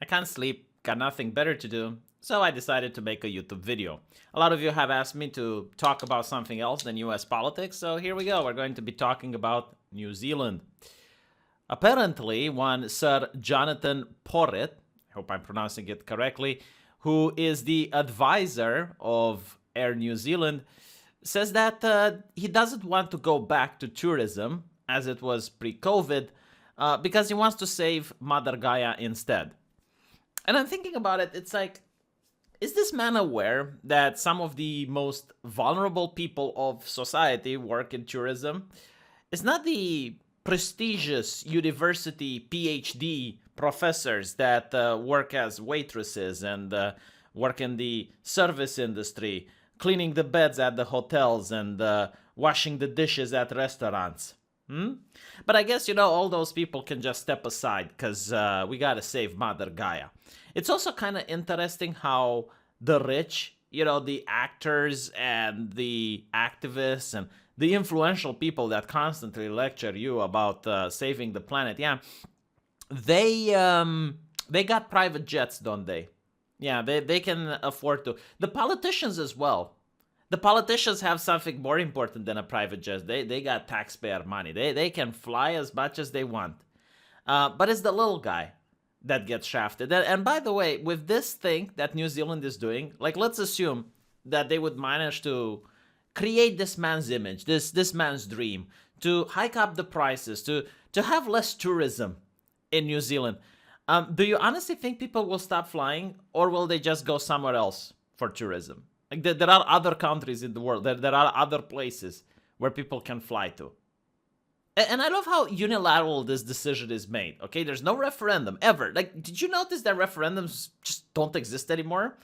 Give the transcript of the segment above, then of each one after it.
I can't sleep, got nothing better to do, so I decided to make a YouTube video. A lot of you have asked me to talk about something else than US politics, so here we go. We're going to be talking about New Zealand. Apparently, one Sir Jonathan Porritt, I hope I'm pronouncing it correctly, who is the advisor of Air New Zealand, says that he doesn't want to go back to tourism as it was pre-COVID because he wants to save Mother Gaia instead. And I'm thinking about it, it's like, is this man aware that some of the most vulnerable people of society work in tourism? It's not the prestigious university PhD professors that work as waitresses and work in the service industry, cleaning the beds at the hotels and washing the dishes at restaurants. But I guess, all those people can just step aside because we gotta save Mother Gaia. It's also kind of interesting how the rich, the actors and the activists and the influential people that constantly lecture you about saving the planet, they got private jets, don't they? Yeah, they can afford to. The politicians as well. The politicians have something more important than a private jet. They got taxpayer money. They can fly as much as they want. But it's the little guy that gets shafted. And by the way, with this thing that New Zealand is doing, like let's assume that they would manage to create this man's image, this man's dream, to hike up the prices, to have less tourism in New Zealand. Do you honestly think people will stop flying, or will they just go somewhere else for tourism? Like there are other countries in the world, there are other places where people can fly to. And I love how unilateral this decision is made, okay? There's no referendum, ever. Like, did you notice that referendums just don't exist anymore?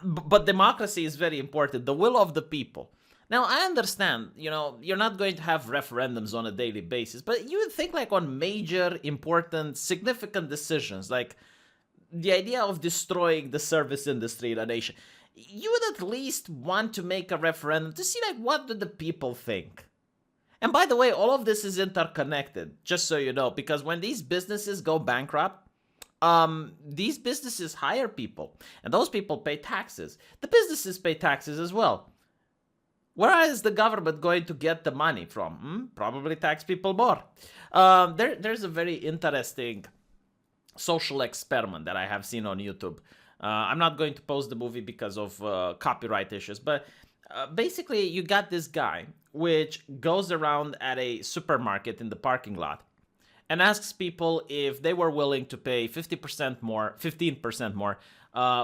But democracy is very important, the will of the people. Now, I understand, you're not going to have referendums on a daily basis, but you would think like on major, important, significant decisions, like the idea of destroying the service industry in a nation, you would at least want to make a referendum to see like what do the people think. And by the way, all of this is interconnected, just so you know, because when these businesses go bankrupt, these businesses hire people, and those people pay taxes. The businesses pay taxes as well. Where is the government going to get the money from? Probably tax people more. There's a very interesting social experiment that I have seen on YouTube. I'm not going to post the movie because of copyright issues, but basically you got this guy which goes around at a supermarket in the parking lot and asks people if they were willing to pay 15% more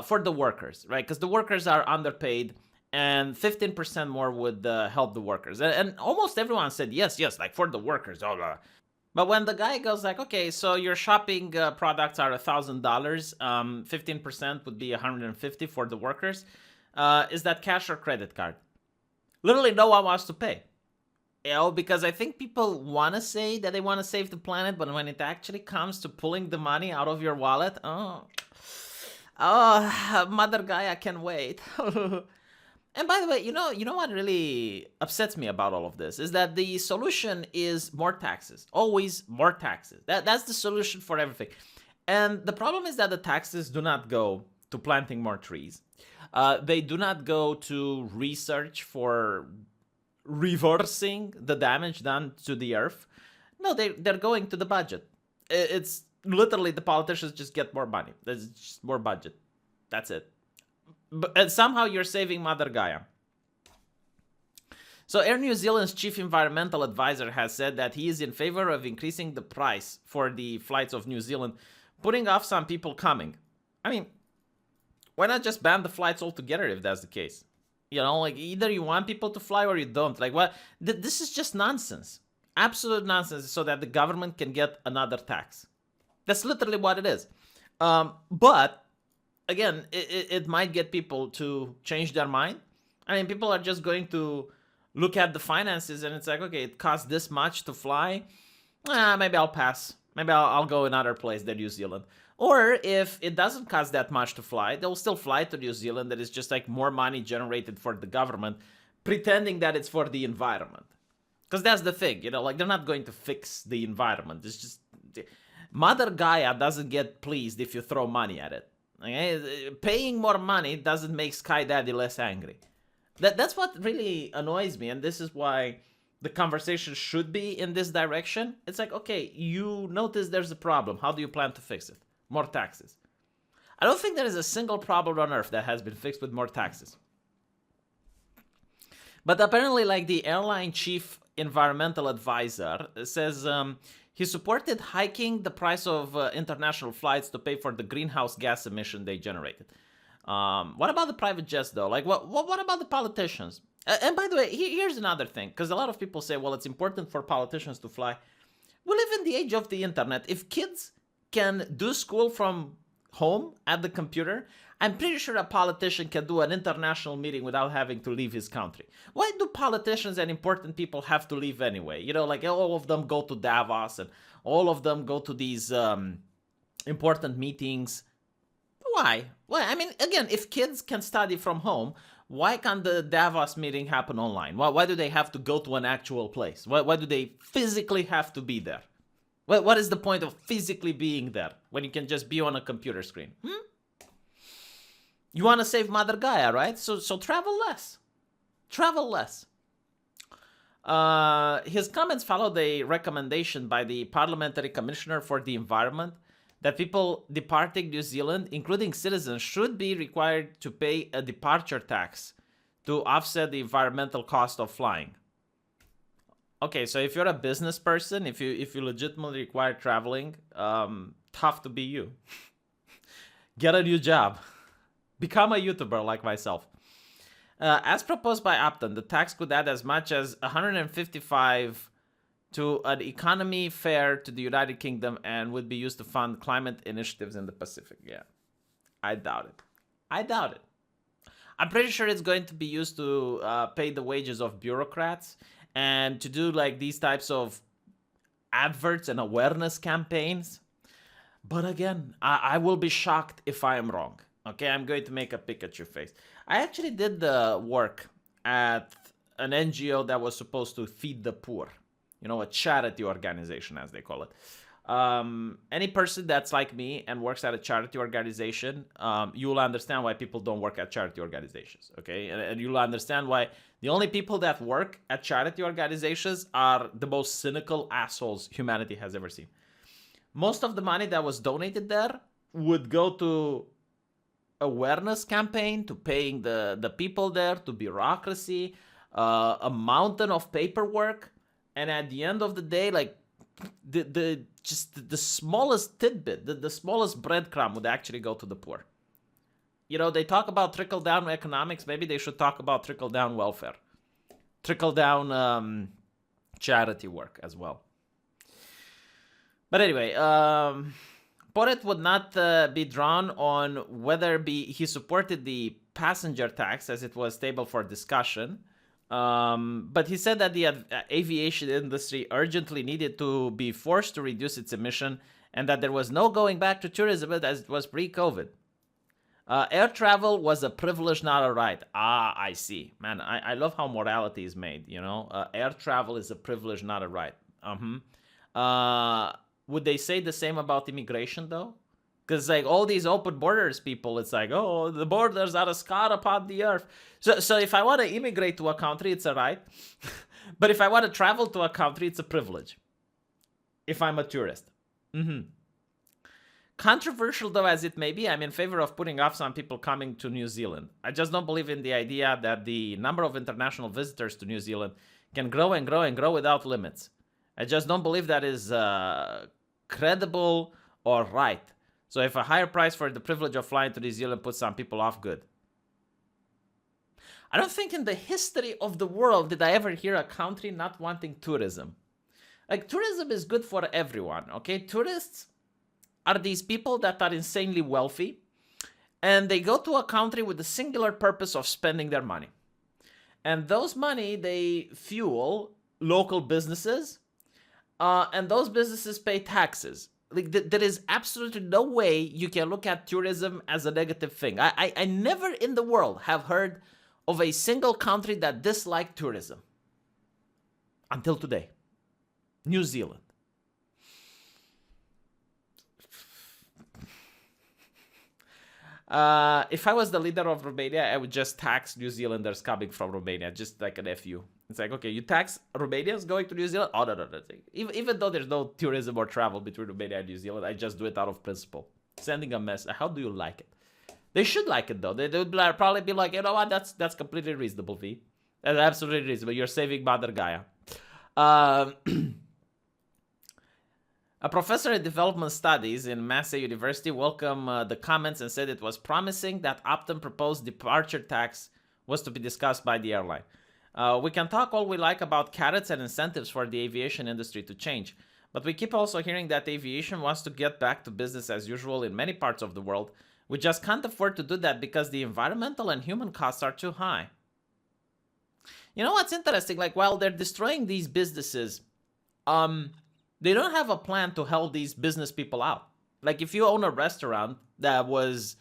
for the workers, right? Because the workers are underpaid, and 15% more would help the workers. And almost everyone said yes, like for the workers. But when the guy goes like, okay, so your shopping products are $1,000, 15% would be $150 for the workers. Is that cash or credit card? Literally no one wants to pay. Because I think people want to say that they want to save the planet, but when it actually comes to pulling the money out of your wallet, Mother Gaia can wait. And by the way, you know what really upsets me about all of this is that the solution is more taxes. Always more taxes. That's the solution for everything. And the problem is that the taxes do not go to planting more trees. They do not go to research for reversing the damage done to the earth. No, they're going to the budget. It's literally the politicians just get more money. There's just more budget. That's it. And somehow you're saving Mother Gaia. So Air New Zealand's chief environmental advisor has said that he is in favor of increasing the price for the flights of New Zealand, putting off some people coming. I mean, why not just ban the flights altogether if that's the case? Like either you want people to fly or you don't. Like what? This is just nonsense. Absolute nonsense so that the government can get another tax. That's literally what it is. But again, it might get people to change their mind. I mean, people are just going to look at the finances and it's like, okay, it costs this much to fly. Maybe I'll pass. Maybe I'll go another place than New Zealand. Or if it doesn't cost that much to fly, they'll still fly to New Zealand. That is just like more money generated for the government, pretending that it's for the environment. Because that's the thing, like they're not going to fix the environment. It's just Mother Gaia doesn't get pleased if you throw money at it. Okay? Paying more money doesn't make Sky Daddy less angry. That's what really annoys me, and this is why the conversation should be in this direction. It's like, okay, you notice there's a problem. How do you plan to fix it? More taxes. I don't think there is a single problem on Earth that has been fixed with more taxes. But apparently, like, the airline chief environmental advisor says he supported hiking the price of international flights to pay for the greenhouse gas emission they generated. What about the private jets, though? Like, what about the politicians? And by the way, here's another thing, because a lot of people say, well, it's important for politicians to fly. We live in the age of the internet. If kids can do school from home at the computer, I'm pretty sure a politician can do an international meeting without having to leave his country. Why do politicians and important people have to leave anyway? You know, like, all of them go to Davos and all of them go to these important meetings. Why? Well, I mean, again, if kids can study from home, why can't the Davos meeting happen online? Why do they have to go to an actual place? Why do they physically have to be there? What is the point of physically being there when you can just be on a computer screen? You want to save Mother Gaia, right? So travel less. Travel less. His comments followed a recommendation by the Parliamentary Commissioner for the Environment that people departing New Zealand, including citizens, should be required to pay a departure tax to offset the environmental cost of flying. Okay, so if you're a business person, if you legitimately require traveling, tough to be you. Get a new job. Become a YouTuber like myself. As proposed by Upton, the tax could add as much as 155 to an economy fare to the United Kingdom and would be used to fund climate initiatives in the Pacific. Yeah, I doubt it. I doubt it. I'm pretty sure it's going to be used to pay the wages of bureaucrats and to do like these types of adverts and awareness campaigns. But again, I will be shocked if I am wrong. Okay, I'm going to make a Pikachu face. I actually did the work at an NGO that was supposed to feed the poor. You know, a charity organization, as they call it. Any person that's like me and works at a charity organization, you will understand why people don't work at charity organizations, okay? And you'll understand why the only people that work at charity organizations are the most cynical assholes humanity has ever seen. Most of the money that was donated there would go to awareness campaign, to paying the people there, to bureaucracy, a mountain of paperwork. And at the end of the day, like, the smallest tidbit, the smallest breadcrumb would actually go to the poor. You know, they talk about trickle-down economics. Maybe they should talk about trickle-down welfare. Trickle-down charity work as well. But anyway, Porret would not be drawn on whether he supported the passenger tax as it was tabled for discussion. But he said that the aviation industry urgently needed to be forced to reduce its emission and that there was no going back to tourism as it was pre-COVID. Air travel was a privilege, not a right. I see. Man, I love how morality is made, you know? Air travel is a privilege, not a right. Would they say the same about immigration, though? Because, like, all these open borders people, it's like, oh, the borders are a scar upon the earth. So if I want to immigrate to a country, it's a right. But if I want to travel to a country, it's a privilege. If I'm a tourist. Controversial, though, as it may be, I'm in favor of putting off some people coming to New Zealand. I just don't believe in the idea that the number of international visitors to New Zealand can grow and grow and grow without limits. I just don't believe that is credible or right. So if a higher price for the privilege of flying to New Zealand puts some people off, good. I don't think in the history of the world did I ever hear a country not wanting tourism. Like, tourism is good for everyone, okay? Tourists are these people that are insanely wealthy, and they go to a country with the singular purpose of spending their money. And those money, they fuel local businesses, and those businesses pay taxes. Like, there is absolutely no way you can look at tourism as a negative thing. I never in the world have heard of a single country that disliked tourism. Until today. New Zealand. If I was the leader of Romania, I would just tax New Zealanders coming from Romania, just like an FU. It's like, okay, you tax Romanians going to New Zealand? Oh, no. Even though there's no tourism or travel between Romania and New Zealand, I just do it out of principle. Sending a message. How do you like it? They should like it, though. They would probably be like, you know what, that's completely reasonable, V. That's absolutely reasonable. You're saving Mother Gaia. A professor in development studies in Massey University welcomed the comments and said it was promising that Optum proposed departure tax was to be discussed by the airline. We can talk all we like about carrots and incentives for the aviation industry to change, but we keep also hearing that aviation wants to get back to business as usual in many parts of the world. We just can't afford to do that because the environmental and human costs are too high. You know what's interesting? Like, while they're destroying these businesses, they don't have a plan to help these business people out. Like, if you own a restaurant that was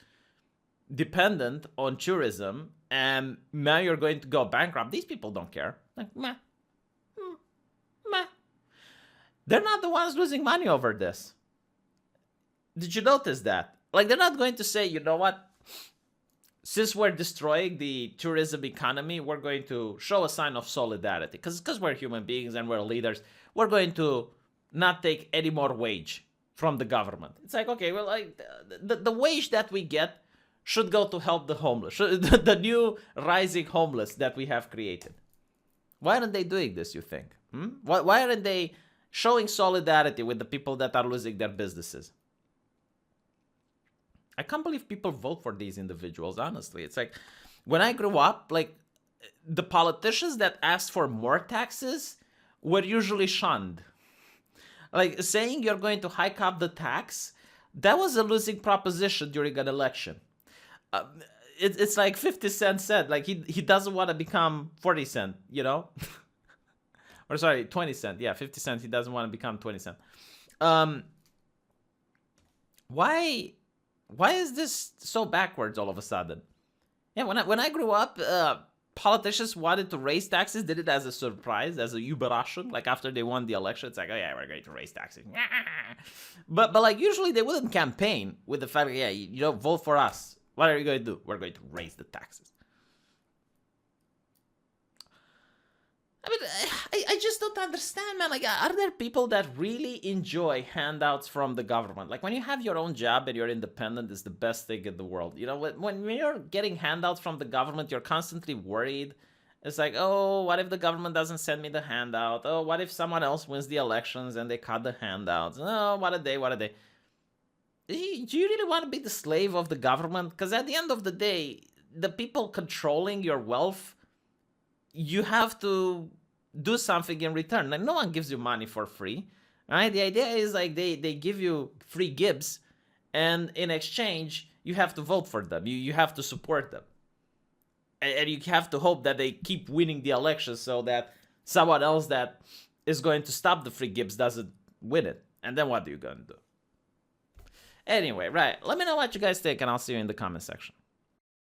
dependent on tourism and now you're going to go bankrupt, these people don't care. Like, meh. They're not the ones losing money over this. Did you notice that? Like, they're not going to say, you know what? Since we're destroying the tourism economy, we're going to show a sign of solidarity. Because we're human beings and we're leaders. We're going to not take any more wage from the government. It's like, okay, well, like the wage that we get should go to help the homeless, the new rising homeless that we have created. Why aren't they doing this, you think? Why aren't they showing solidarity with the people that are losing their businesses? I can't believe people vote for these individuals, honestly. It's like, when I grew up, like, the politicians that asked for more taxes were usually shunned. Like, saying you're going to hike up the tax, that was a losing proposition during an election. It's like 50 Cent said, like, he doesn't want to become 40 Cent, you know? Or sorry, 20 Cent. Yeah, 50 Cent, he doesn't want to become 20 Cent. Why is this so backwards all of a sudden? Yeah, when I grew up, politicians wanted to raise taxes, did it as a surprise, as a Überraschung. Like, after they won the election, it's like, oh yeah, we're going to raise taxes. But like, usually they wouldn't campaign with the fact, yeah, you know, vote for us. What are you going to do? We're going to raise the taxes. I mean, I just don't understand, man. Like, are there people that really enjoy handouts from the government? Like, when you have your own job and you're independent, it's the best thing in the world. You know, when you're getting handouts from the government, you're constantly worried. It's like, oh, what if the government doesn't send me the handout? Oh, what if someone else wins the elections and they cut the handouts? Oh, what a day. Do you really want to be the slave of the government? Because at the end of the day, the people controlling your wealth, you have to do something in return. Like, no one gives you money for free, right? The idea is like they give you free gifts, and in exchange, you have to vote for them. You have to support them. And you have to hope that they keep winning the election so that someone else that is going to stop the free gifts doesn't win it. And then what are you going to do? Anyway, right. Let me know what you guys think, and I'll see you in the comment section.